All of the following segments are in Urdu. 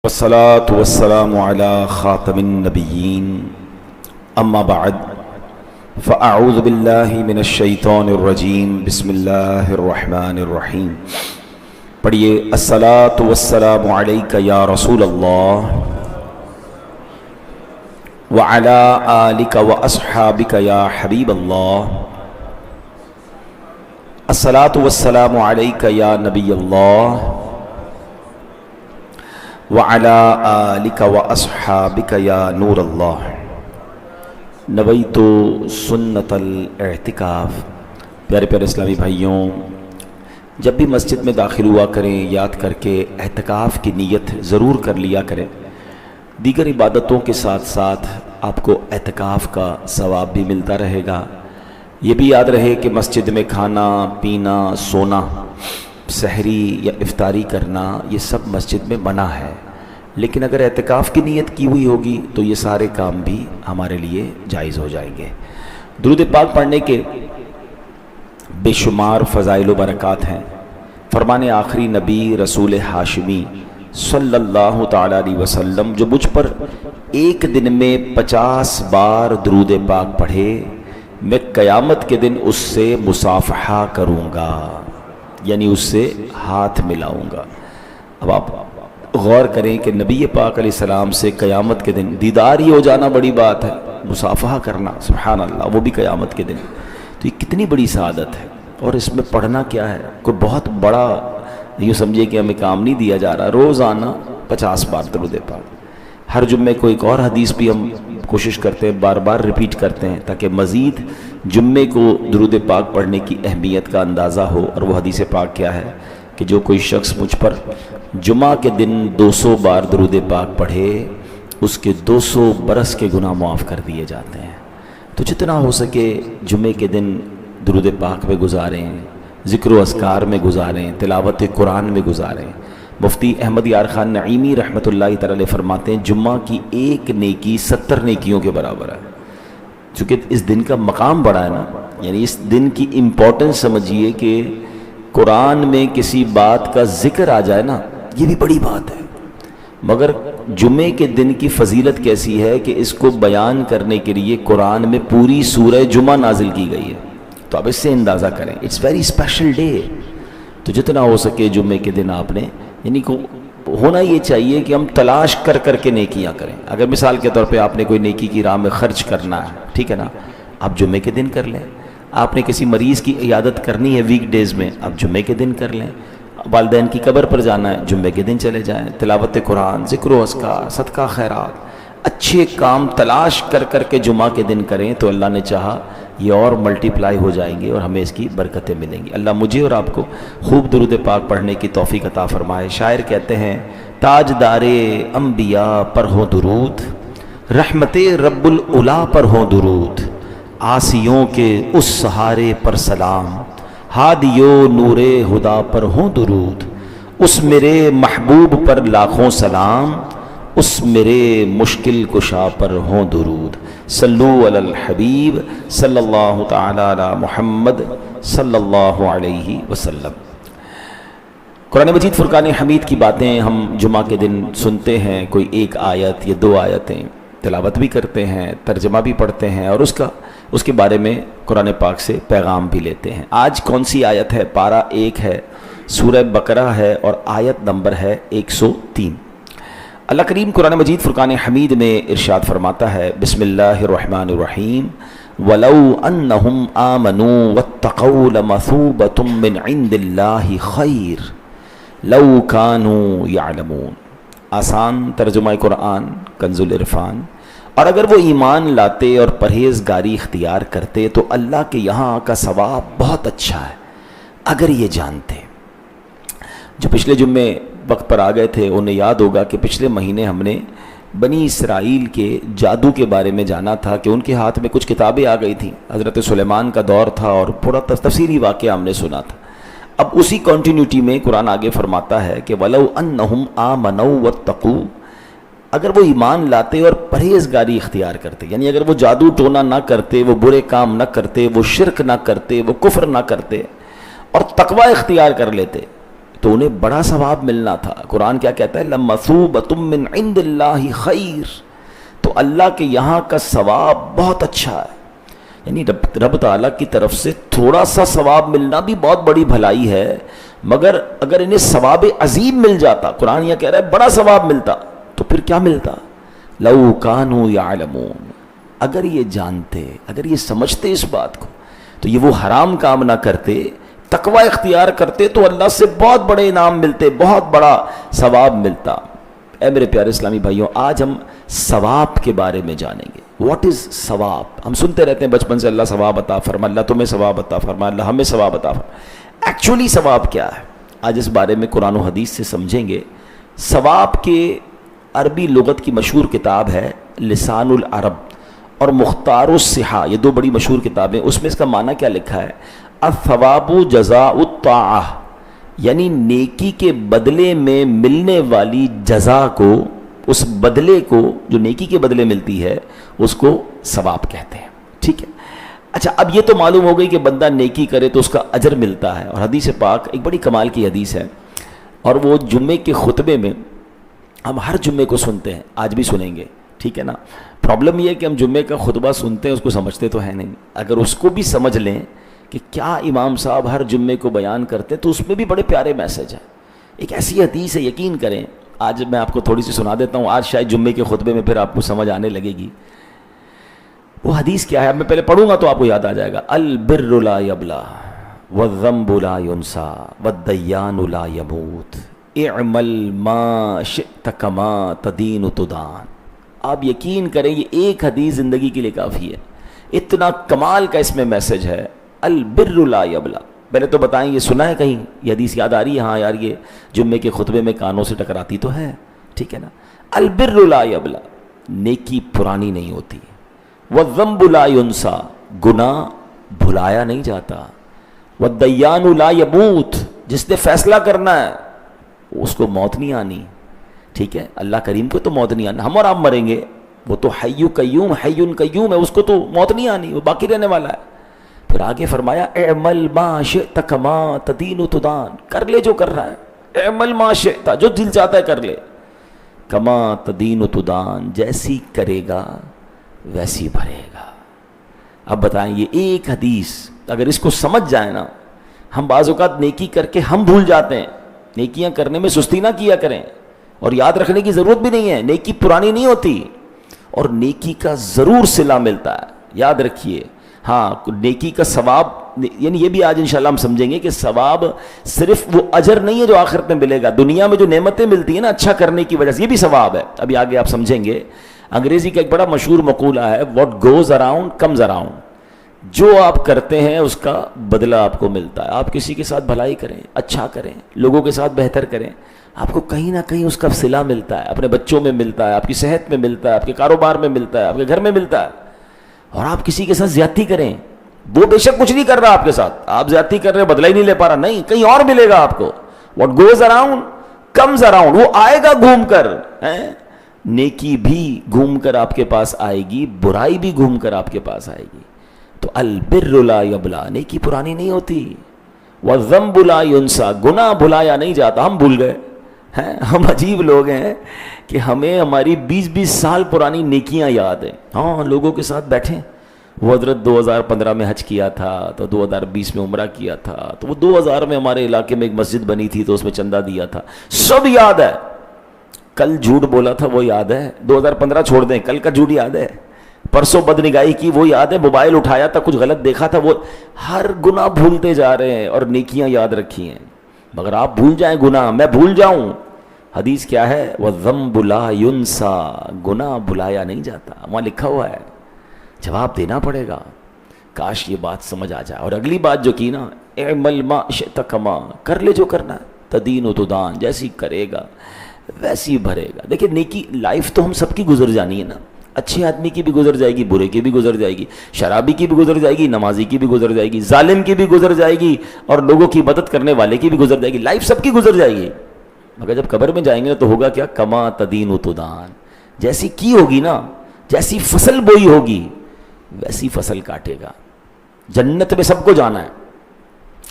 والصلاة والسلام على خاتم النبيين اما بعد فاعوذ باللہ من الشیطان الرجیم بسم اللہ الرحمن الرحیم۔ پڑھیے الصلاة والسلام علیک یا رسول اللہ وعلی آلک واصحابک یا حبیب اللہ۔ الصلاة والسلام علیک یا نبی اللہ وعلى آلک واصحابک یا نور اللہ۔ نویت سنت الاعتکاف۔ پیارے پیارے اسلامی بھائیوں، جب بھی مسجد میں داخل ہوا کریں یاد کر کے اعتکاف کی نیت ضرور کر لیا کریں۔ دیگر عبادتوں کے ساتھ ساتھ آپ کو اعتکاف کا ثواب بھی ملتا رہے گا۔ یہ بھی یاد رہے کہ مسجد میں کھانا پینا سونا سحری یا افطاری کرنا یہ سب مسجد میں منع ہے، لیکن اگر اعتکاف کی نیت کی ہوئی ہوگی تو یہ سارے کام بھی ہمارے لیے جائز ہو جائیں گے۔ درود پاک پڑھنے کے بے شمار فضائل و برکات ہیں۔ فرمان آخری نبی رسول ہاشمی صلی اللہ تعالی علیہ وسلم جو مجھ پر ایک دن میں 50 بار درود پاک پڑھے، میں قیامت کے دن اس سے مصافحہ کروں گا، یعنی اس سے ہاتھ ملاؤں گا۔ اب آپ غور کریں کہ نبی پاک علیہ السلام سے قیامت کے دن دیدار ہی ہو جانا بڑی بات ہے، مصافحہ کرنا سبحان اللہ، وہ بھی قیامت کے دن، تو یہ کتنی بڑی سعادت ہے۔ اور اس میں پڑھنا کیا ہے، کوئی بہت بڑا یوں سمجھے کہ ہمیں کام نہیں دیا جا رہا، روزانہ 50 بار درود پاک۔ ہر جمعے کو ایک اور حدیث بھی ہم کوشش کرتے ہیں بار بار ریپیٹ کرتے ہیں تاکہ مزید جمعے کو درود پاک پڑھنے کی اہمیت کا اندازہ ہو۔ اور وہ حدیث پاک کیا ہے کہ جو کوئی شخص مجھ پر جمعہ کے دن 200 بار درود پاک پڑھے، اس کے 200 برس کے گناہ معاف کر دیے جاتے ہیں۔ تو جتنا ہو سکے جمعے کے دن درود پاک میں گزاریں، ذکر و اذکار میں گزاریں، تلاوت قرآن میں گزاریں۔ مفتی احمد یار خان نعیمی رحمۃ اللہ تعالی فرماتے ہیں جمعہ کی ایک نیکی 70 نیکیوں کے برابر ہے۔ چونکہ اس دن کا مقام بڑا ہے نا، یعنی اس دن کی امپورٹنس سمجھیے کہ قرآن میں کسی بات کا ذکر آ جائے نا، یہ بھی بڑی بات ہے، مگر جمعے کے دن کی فضیلت کیسی ہے کہ اس کو بیان کرنے کے لیے قرآن میں پوری سورہ جمعہ نازل کی گئی ہے۔ تو اب اس سے اندازہ کریں، اٹس ویری اسپیشل ڈے۔ تو جتنا ہو سکے جمعے کے دن آپ نے، یعنی ہونا یہ چاہیے کہ ہم تلاش کر کر کے نیکیاں کریں۔ اگر مثال کے طور پہ آپ نے کوئی نیکی کی راہ میں خرچ کرنا ہے، ٹھیک ہے نا، آپ جمعے کے دن کر لیں۔ آپ نے کسی مریض کی عیادت کرنی ہے ویک ڈیز میں، آپ جمعے کے دن کر لیں۔ والدین کی قبر پر جانا ہے، جمعے کے دن چلے جائیں۔ تلاوت قرآن، ذکر و اذکار، صدقہ خیرات، اچھے کام تلاش کر کر کے جمعہ کے دن کریں تو اللہ نے چاہا یہ اور ملٹی پلائی ہو جائیں گے اور ہمیں اس کی برکتیں ملیں گی۔ اللہ مجھے اور آپ کو خوب درود پاک پڑھنے کی توفیق عطا فرمائے۔ شاعر کہتے ہیں تاجدار انبیاء پر ہو درود، رحمت رب العلا پر ہو درود، عاصیوں کے اس سہارے پر سلام، ہادیو نور ہدا پر ہو درود، اس میرے محبوب پر لاکھوں سلام، اس میرے مشکل کشا پر ہوں درود۔ صلو علی الحبیب صلی اللہ تعالی علی محمد صلی اللہ علیہ وسلم۔ قرآن مجید فرقان حمید کی باتیں ہم جمعہ کے دن سنتے ہیں، کوئی ایک آیت یا 2 آیتیں تلاوت بھی کرتے ہیں، ترجمہ بھی پڑھتے ہیں، اور اس کے بارے میں قرآن پاک سے پیغام بھی لیتے ہیں۔ آج کون سی آیت ہے؟ پارہ 1 ہے، سورہ بقرہ ہے، اور آیت نمبر ہے 103۔ اللہ کریم قرآن مجید فرقان حمید میں ارشاد فرماتا ہے بسم اللہ الرحمن الرحیم وَلَوْ أَنَّهُمْ آمَنُوا وَاتَّقَوْا لَمَثُوبَةٌ مِّنْ عِنْدِ اللَّهِ خَيْرٌ لَوْ كَانُوا يَعْلَمُونَ۔ آسان ترجمہ قرآن کنز العرفان۔ اور اگر وہ ایمان لاتے اور پرہیزگاری اختیار کرتے تو اللہ کے یہاں کا ثواب بہت اچھا ہے اگر یہ جانتے۔ جو پچھلے جمعے وقت پر آ گئے تھے انہیں یاد ہوگا کہ پچھلے مہینے ہم نے بنی اسرائیل کے جادو کے بارے میں جانا تھا کہ ان کے ہاتھ میں کچھ کتابیں آ گئی تھیں، حضرت سلیمان کا دور تھا، اور پورا تفصیلی واقعہ ہم نے سنا تھا۔ اب اسی کنٹینیوٹی میں قرآن آگے فرماتا ہے کہ وَلَوْ أَنَّهُمْ آمَنَوْا وَاتَّقُوا، اگر وہ ایمان لاتے اور پرہیزگاری اختیار کرتے، یعنی اگر وہ جادو ٹونا نہ کرتے، وہ برے کام نہ کرتے، وہ شرک نہ کرتے، وہ کفر نہ کرتے، اور تقوی اختیار کر لیتے۔ تو انہیں بڑا ثواب ملنا تھا. قرآن کیا کہتا ہے؟ لَمَثُوبَةٌ مِّنْ عِنْدِ اللَّهِ خَيْرٌ. تو اللہ کے یہاں کا ثواب بہت اچھا ہے. یعنی رب تعالیٰ کی طرف سے تھوڑا سا ثواب ملنا بھی بہت بڑی بھلائی ہے، مگر اگر انہیں ثواب عظیم مل جاتا، قرآن یہ کہہ رہا ہے بڑا ثواب ملتا، تو پھر کیا ملتا؟ لَوْ كَانُوا يَعْلَمُونَ. اگر یہ جانتے، اگر یہ سمجھتے اس بات کو، تو یہ وہ حرام کام نہ کرتے، تقوی اختیار کرتے، تو اللہ سے بہت بڑے انعام ملتے، بہت بڑا ثواب ملتا. اے میرے پیارے اسلامی بھائیوں، آج ہم ثواب کے بارے میں جانیں گے. واٹ از ثواب؟ ہم سنتے رہتے ہیں بچپن سے، اللہ ثواب عطا فرما، اللہ تمہیں ثواب عطا فرما، اللہ ہمیں ثواب عطا فرما. ایکچولی ثواب کیا ہے؟ آج اس بارے میں قرآن و حدیث سے سمجھیں گے. ثواب کے عربی لغت کی مشہور کتاب ہے لسان العرب اور مختار الصحہ، یہ دو بڑی مشہور کتابیں. اس میں اس کا معنی کیا لکھا ہے؟ الثواب جزاء الطاعہ، یعنی نیکی کے بدلے میں ملنے والی جزا کو، اس بدلے کو جو نیکی کے بدلے ملتی ہے، اس کو ثواب کہتے ہیں. ٹھیک ہے. اچھا، اب یہ تو معلوم ہو گئی کہ بندہ نیکی کرے تو اس کا اجر ملتا ہے. اور حدیث پاک ایک بڑی کمال کی حدیث ہے، اور وہ جمعے کے خطبے میں ہم ہر جمعے کو سنتے ہیں، آج بھی سنیں گے. ٹھیک ہے نا. پرابلم یہ ہے کہ ہم جمعے کا خطبہ سنتے ہیں، اس کو سمجھتے تو ہے نہیں. اگر اس کو بھی سمجھ لیں کہ کیا امام صاحب ہر جمعے کو بیان کرتے، تو اس میں بھی بڑے پیارے میسج ہیں. ایک ایسی حدیث ہے، یقین کریں، آج میں آپ کو تھوڑی سی سنا دیتا ہوں، آج شاید جمعے کے خطبے میں پھر آپ کو سمجھ آنے لگے گی. وہ حدیث کیا ہے؟ میں پہلے پڑھوں گا تو آپ کو یاد آ جائے گا. البر لا یبلا والذنب لا ینسا والدیان لا یموت اعمل ما شئت کما تدین تدان. آپ یقین کریں یہ ایک حدیث زندگی کے لیے کافی ہے. اتنا کمال کا اس میں میسج ہے. البر لا یبلا. پہلے تو بتائیں، یہ سنا ہے کہیں؟ یہ حدیث یاد آ رہی ہے؟ ہاں یار، یہ جمعے کے خطبے میں کانوں سے ٹکراتی تو ہے. ٹھیک ہے نا. البر لا یبلا، نیکی پرانی نہیں ہوتی. والذنب لا ینسا، گناہ بھلایا نہیں جاتا. والدیان لا یموت، جس نے فیصلہ کرنا ہے اس کو موت نہیں آنی. ٹھیک ہے. اللہ کریم کو تو موت نہیں آنا، ہم اور آپ مریں گے، وہ تو حی قیوم ہے، اس کو تو موت نہیں آنی، وہ باقی رہنے والا ہے. پھر آگے فرمایا اعمل ما شئت کما تدین تدان، کر لے جو کر رہا ہے. اعمل ما شئت، جو دل چاہتا ہے کر لے. کما تدین تدان، جیسی کرے گا ویسی بھرے گا. اب بتائیں، یہ ایک حدیث اگر اس کو سمجھ جائے نا، ہم بعض اوقات نیکی کر کے ہم بھول جاتے ہیں. نیکیاں کرنے میں سستی نہ کیا کریں، اور یاد رکھنے کی ضرورت بھی نہیں ہے، نیکی پرانی نہیں ہوتی، اور نیکی کا ضرور صلہ ملتا ہے. یاد رکھیے. ہاں، نیکی کا ثواب، یعنی یہ بھی آج انشاءاللہ ہم سمجھیں گے کہ ثواب صرف وہ اجر نہیں ہے جو آخرت میں ملے گا. دنیا میں جو نعمتیں ملتی ہیں نا اچھا کرنے کی وجہ سے، یہ بھی ثواب ہے. ابھی آگے آپ سمجھیں گے. انگریزی کا ایک بڑا مشہور مقولہ ہے، what goes around comes around. جو آپ کرتے ہیں اس کا بدلہ آپ کو ملتا ہے. آپ کسی کے ساتھ بھلائی کریں، اچھا کریں، لوگوں کے ساتھ بہتر کریں، آپ کو کہیں نہ کہیں اس کا صلہ ملتا ہے. اپنے بچوں میں ملتا ہے، آپ کی صحت میں ملتا ہے، آپ کے کاروبار میں ملتا ہے، آپ کے گھر میں ملتا ہے. اور آپ کسی کے ساتھ زیادتی کریں، وہ بے شک کچھ نہیں کر رہا آپ کے ساتھ، آپ زیادتی کر رہے، بدلہ ہی نہیں لے پا رہا، نہیں، کہیں اور ملے گا آپ کو. What goes around comes around, وہ آئے گا گھوم کر. نیکی بھی گھوم کر آپ کے پاس آئے گی، برائی بھی گھوم کر آپ کے پاس آئے گی. تو البر لا یبلا، نیکی پرانی نہیں ہوتی. والذنب لا ینسا، گناہ بھلایا نہیں جاتا. ہم بھول گئے ہیں، ہم عجیب لوگ ہیں کہ ہمیں ہماری 20-20 سال پرانی نیکیاں یاد ہیں. ہاں، لوگوں کے ساتھ بیٹھیں، وہ حضرت 2015 میں حج کیا تھا، تو 2020 میں عمرہ کیا تھا، تو وہ 2000 میں ہمارے علاقے میں ایک مسجد بنی تھی تو اس میں چندہ دیا تھا، سب یاد ہے. کل جھوٹ بولا تھا وہ یاد ہے، 2015 چھوڑ دیں، کل کا جھوٹ یاد ہے. پرسوں بدنگاہی کی وہ یاد ہے، موبائل اٹھایا تھا کچھ غلط دیکھا تھا، وہ ہر گناہ بھولتے جا رہے ہیں اور نیکیاں یاد رکھی ہیں. مگر آپ بھول جائیں گناہ، میں بھول جاؤں. حدیث کیا ہے؟ وَالذَّنبُ لَا يُنْسَى، گناہ بھلایا نہیں جاتا. وہاں لکھا ہوا ہے، جواب دینا پڑے گا. کاش یہ بات سمجھ آ جائے. اور اگلی بات جو کی نا، اعمل ما شئت کما، کر لے جو کرنا ہے، تدین و تدان، جیسی کرے گا ویسی بھرے گا. دیکھیں، نیکی لائف تو ہم سب کی گزر جانی ہے نا. اچھے آدمی کی بھی گزر جائے گی، برے کی بھی گزر جائے گی، شرابی کی بھی گزر جائے گی، نمازی کی بھی گزر جائے گی، ظالم کی بھی گزر جائے گی، اور لوگوں کی مدد کرنے والے کی بھی گزر جائے گی. لائف سب کی گزر جائے گی. مگر جب قبر میں جائیں گے تو ہوگا کیا؟ کما تدین و تدان. جیسی کی ہوگی نا، جیسی فصل بوئی ہوگی ویسی فصل کاٹے گا. جنت میں سب کو جانا ہے،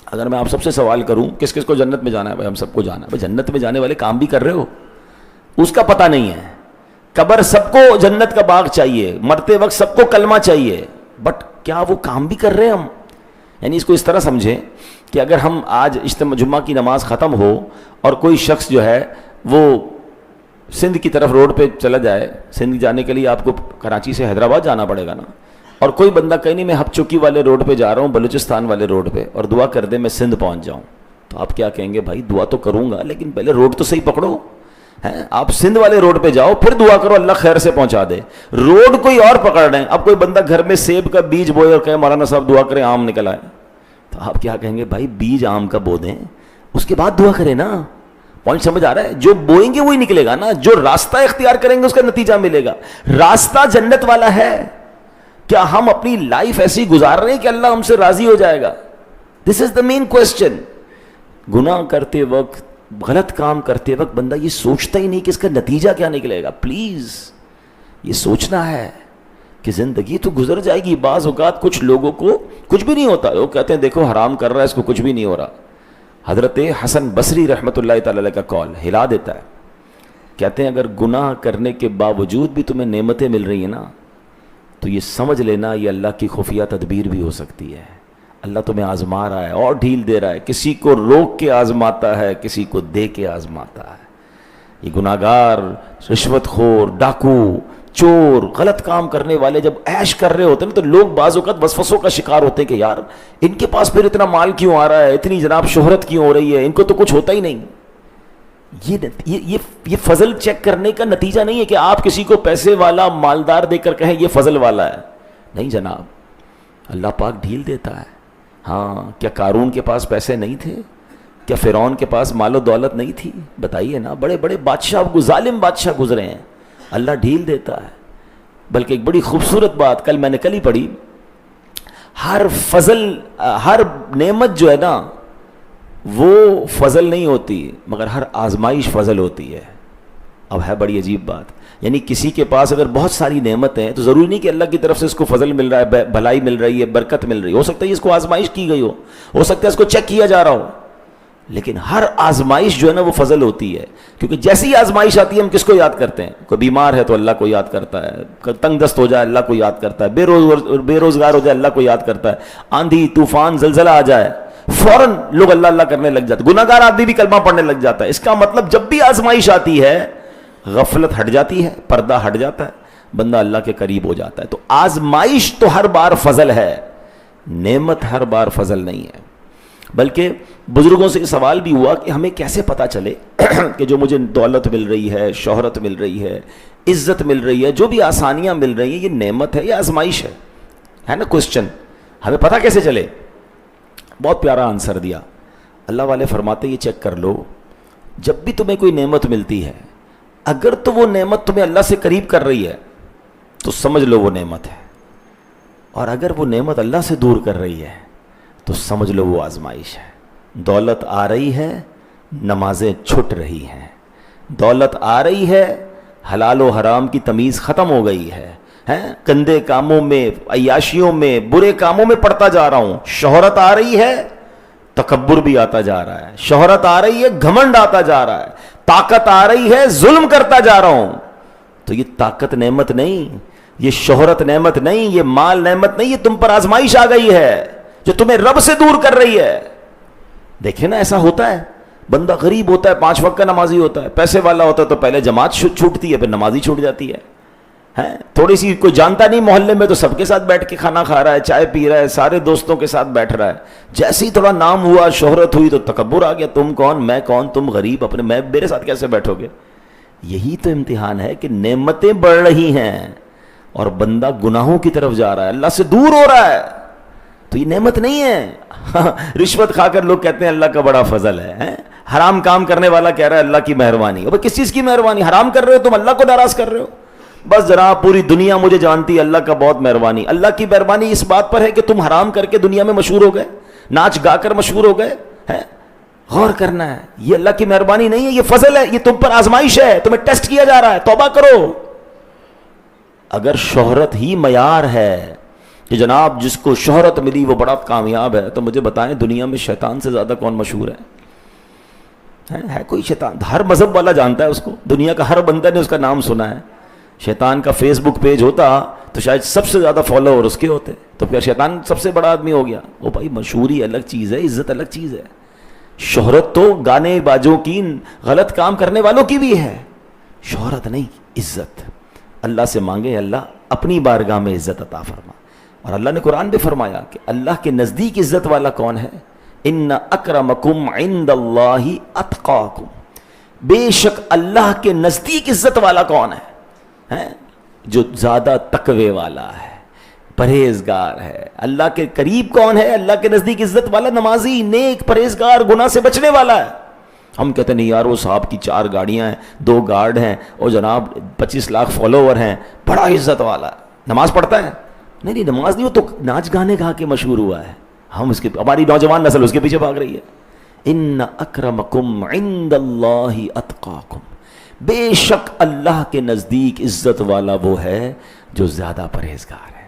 اگر میں آپ سب سے سوال کروں کس کس کو جنت میں جانا ہے، بھائی ہم سب کو جانا ہے، بھائی جنت میں جانے والے کام بھی کر رہے ہو؟ اس کا پتہ نہیں ہے. قبر سب کو جنت کا باغ چاہیے، مرتے وقت سب کو کلمہ چاہیے، بٹ کیا وہ کام بھی کر رہے ہیں ہم؟ یعنی اس کو اس طرح سمجھیں کہ اگر ہم آج جمعہ کی نماز ختم ہو اور کوئی شخص جو ہے وہ سندھ کی طرف روڈ پہ چلا جائے، سندھ جانے کے لیے آپ کو کراچی سے حیدرآباد جانا پڑے گا نا، اور کوئی بندہ کہیں نہیں میں ہب چوکی والے روڈ پہ جا رہا ہوں، بلوچستان والے روڈ پہ، اور دعا کر دے میں سندھ پہنچ جاؤں، تو آپ کیا کہیں گے؟ بھائی دعا تو کروں گا لیکن پہلے روڈ تو صحیح پکڑو. آپ سندھ والے روڈ پہ جاؤ پھر دعا کرو اللہ خیر سے پہنچا دے. روڈ کوئی اور پکڑ رہے ہیں. اب کوئی بندہ گھر میں سیب کا بیج بوئے اور کہے مولانا صاحب دعا کریں آم نکل آئے، تو آپ کیا کہیں گے؟ بھائی بیج آم کا بو دیں اس کے بعد دعا کریں نا. پوائنٹ سمجھ آ رہا ہے؟ جو بوئیں گے وہی نکلے گا نا، جو راستہ اختیار کریں گے اس کا نتیجہ ملے گا. راستہ جنت والا ہے. کیا ہم اپنی لائف ایسی گزار رہے ہیں کہ اللہ ہم سے راضی ہو جائے گا؟ دس از دا مین کوشچن. گناہ کرتے وقت، غلط کام کرتے وقت بندہ یہ سوچتا ہی نہیں کہ اس کا نتیجہ کیا نکلے گا. پلیز یہ سوچنا ہے کہ زندگی تو گزر جائے گی. بعض اوقات کچھ لوگوں کو کچھ بھی نہیں ہوتا، وہ کہتے ہیں دیکھو حرام کر رہا ہے اس کو کچھ بھی نہیں ہو رہا. حضرت حسن بصری رحمۃ اللہ تعالی علیہ کا قول ہلا دیتا ہے. کہتے ہیں اگر گناہ کرنے کے باوجود بھی تمہیں نعمتیں مل رہی ہیں نا تو یہ سمجھ لینا یہ اللہ کی خفیہ تدبیر بھی ہو سکتی ہے. اللہ تمہیں آزما رہا ہے اور ڈھیل دے رہا ہے. کسی کو روک کے آزماتا ہے، کسی کو دے کے آزماتا ہے. یہ گناہگار، رشوت خور، ڈاکو، چور، غلط کام کرنے والے جب عیش کر رہے ہوتے ہیں تو لوگ بعض اوقات وسوسوں کا شکار ہوتے ہیں کہ یار ان کے پاس پھر اتنا مال کیوں آ رہا ہے، اتنی جناب شہرت کیوں ہو رہی ہے، ان کو تو کچھ ہوتا ہی نہیں. یہ فضل چیک کرنے کا نتیجہ نہیں ہے کہ آپ کسی کو پیسے والا مالدار دے کر کہیں یہ فضل والا ہے. نہیں جناب، اللہ پاک ڈھیل دیتا ہے. ہاں، کیا قارون کے پاس پیسے نہیں تھے؟ کیا فرعون کے پاس مال و دولت نہیں تھی؟ بتائیے نا. بڑے بڑے بادشاہ، ظالم بادشاہ گزرے ہیں، اللہ ڈھیل دیتا ہے. بلکہ ایک بڑی خوبصورت بات میں نے کل ہی پڑھی، ہر فضل، ہر نعمت جو ہے نا وہ فضل نہیں ہوتی مگر ہر آزمائش فضل ہوتی ہے. اب ہے بڑی عجیب بات، یعنی کسی کے پاس اگر بہت ساری نعمتیں ہیں تو ضروری نہیں کہ اللہ کی طرف سے اس کو فضل مل رہا ہے، بھلائی مل رہی ہے، برکت مل رہی ہے. ہو سکتا ہے اس کو آزمائش کی گئی ہو سکتا ہے اس کو چیک کیا جا رہا ہو. لیکن ہر آزمائش جو ہے نا وہ فضل ہوتی ہے. کیونکہ جیسی آزمائش آتی ہے ہم کس کو یاد کرتے ہیں؟ کوئی بیمار ہے تو اللہ کو یاد کرتا ہے، تنگ دست ہو جائے اللہ کو یاد کرتا ہے، بے روزگار ہو جائے اللہ کو یاد کرتا ہے، آندھی طوفان زلزلہ آ جائے فوراً لوگ اللہ اللہ کرنے لگ جاتے، گناہگار آدمی بھی کلمہ پڑھنے لگ جاتا ہے. اس کا مطلب جب بھی آزمائش آتی ہے غفلت ہٹ جاتی ہے، پردہ ہٹ جاتا ہے، بندہ اللہ کے قریب ہو جاتا ہے. تو آزمائش تو ہر بار فضل ہے، نعمت ہر بار فضل نہیں ہے. بلکہ بزرگوں سے سوال بھی ہوا کہ ہمیں کیسے پتہ چلے کہ جو مجھے دولت مل رہی ہے، شہرت مل رہی ہے، عزت مل رہی ہے، جو بھی آسانیاں مل رہی ہیں، یہ نعمت ہے یا آزمائش ہے نا کوسچن. ہمیں پتہ کیسے چلے؟ بہت پیارا آنسر دیا. اللہ والے فرماتے یہ چیک کر لو، جب بھی تمہیں کوئی نعمت ملتی ہے اگر تو وہ نعمت تمہیں اللہ سے قریب کر رہی ہے تو سمجھ لو وہ نعمت ہے، اور اگر وہ نعمت اللہ سے دور کر رہی ہے تو سمجھ لو وہ آزمائش ہے. دولت آ رہی ہے، نمازیں چھٹ رہی ہیں. دولت آ رہی ہے، حلال و حرام کی تمیز ختم ہو گئی ہے، گندے کاموں میں، عیاشیوں میں، برے کاموں میں پڑتا جا رہا ہوں. شہرت آ رہی ہے، تکبر بھی آتا جا رہا ہے. شہرت آ رہی ہے، گھمنڈ آتا جا رہا ہے. طاقت آ رہی ہے، ظلم کرتا جا رہا ہوں. تو یہ طاقت نعمت نہیں، یہ شہرت نعمت نہیں، یہ مال نعمت نہیں، یہ تم پر آزمائش آ گئی ہے جو تمہیں رب سے دور کر رہی ہے. دیکھیں نا ایسا ہوتا ہے، بندہ غریب ہوتا ہے 5 وقت کا نمازی ہوتا ہے، پیسے والا ہوتا ہے تو پہلے جماعت چھوٹتی ہے پھر نمازی چھوٹ جاتی ہے. تھوڑی سی کوئی جانتا نہیں محلے میں تو سب کے ساتھ بیٹھ کے کھانا کھا رہا ہے، چائے پی رہا ہے، سارے دوستوں کے ساتھ بیٹھ رہا ہے. جیسے ہی تھوڑا نام ہوا، شہرت ہوئی تو تکبر آ گیا، تم کون میں کون، تم غریب، اپنے میرے ساتھ کیسے بیٹھو گے. یہی تو امتحان ہے کہ نعمتیں بڑھ رہی ہیں اور بندہ گناہوں کی طرف جا رہا ہے، اللہ سے دور ہو رہا ہے. تو یہ نعمت نہیں ہے. رشوت کھا کر لوگ کہتے ہیں اللہ کا بڑا فضل ہے، حرام کام کرنے والا کہہ رہا ہے اللہ کی مہربانی. اب کس چیز کی مہربانی؟ حرام کر رہے ہو تم، اللہ کو ناراض کر رہے ہو. بس جناب پوری دنیا مجھے جانتی ہے اللہ کا بہت مہربانی. اللہ کی مہربانی اس بات پر ہے کہ تم حرام کر کے دنیا میں مشہور ہو گئے، ناچ گا کر مشہور ہو گئے. غور کرنا ہے، یہ اللہ کی مہربانی نہیں ہے، یہ فضل ہے، یہ تم پر آزمائش ہے، تمہیں ٹیسٹ کیا جا رہا ہے. توبہ کرو. اگر شہرت ہی معیار ہے، کہ جناب جس کو شہرت ملی وہ بڑا کامیاب ہے، تو مجھے بتائیں دنیا میں شیطان سے زیادہ کون مشہور ہے کوئی شیطان؟ ہر مذہب والا جانتا ہے اس کو، دنیا کا ہر بندہ نے اس کا نام سنا ہے۔ شیطان کا فیس بک پیج ہوتا تو شاید سب سے زیادہ فالوور اس کے ہوتے، تو پھر شیطان سب سے بڑا آدمی ہو گیا۔ وہ بھائی مشہوری الگ چیز ہے، عزت الگ چیز ہے۔ شہرت تو گانے باجوں کی، غلط کام کرنے والوں کی بھی ہے، شہرت نہیں، عزت۔ اللہ سے مانگے اللہ اپنی بارگاہ میں عزت عطا فرما۔ اور اللہ نے قرآن بھی فرمایا کہ اللہ کے نزدیک عزت والا کون ہے؟ ان اکرمکم عند اللہ اتقاکم، بے شک اللہ کے نزدیک عزت والا کون ہے؟ جو زیادہ تقوی والا ہے، پرہیزگار ہے۔ اللہ کے قریب کون ہے؟ اللہ کے نزدیک عزت والا نمازی، نیک، پرہیزگار، گناہ سے بچنے والا ہے۔ ہم کہتے نہیں یار وہ صاحب کی 4 گاڑیاں ہیں، 2 گارڈ ہیں، اور جناب 25 لاکھ فالوور ہیں، بڑا عزت والا ہے، نماز پڑھتا ہے؟ نہیں نماز نہیں، وہ تو ناچ گانے گا کے مشہور ہوا ہے۔ ہم اس کے، ہماری نوجوان نسل اس کے پیچھے بھاگ رہی ہے۔ ان اکرمکم عند اللہ اتقاکم، بے شک اللہ کے نزدیک عزت والا وہ ہے جو زیادہ پرہیزگار ہے۔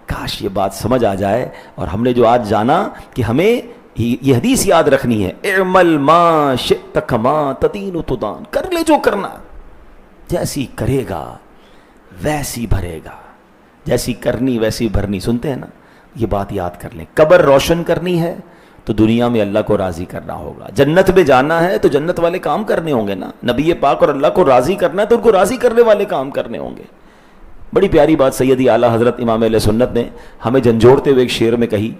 کاش یہ بات سمجھ آ جائے۔ اور ہم نے جو آج جانا کہ ہمیں یہ حدیث یاد رکھنی ہے، اعمل ما شئت کما تدین تدان، کر لے جو کرنا، جیسی کرے گا ویسی بھرے گا، جیسی کرنی ویسی بھرنی۔ سنتے ہیں نا، یہ بات یاد کر لیں۔ قبر روشن کرنی ہے تو دنیا میں اللہ کو راضی کرنا ہوگا، جنت میں جانا ہے تو جنت والے کام کرنے ہوں گے نا، نبی پاک اور اللہ کو راضی کرنا ہے تو ان کو راضی کرنے والے کام کرنے ہوں گے۔ بڑی پیاری بات سیدی اعلیٰ حضرت امام اہل سنت نے ہمیں جھنجھوڑتے ہوئے ایک شعر میں کہی،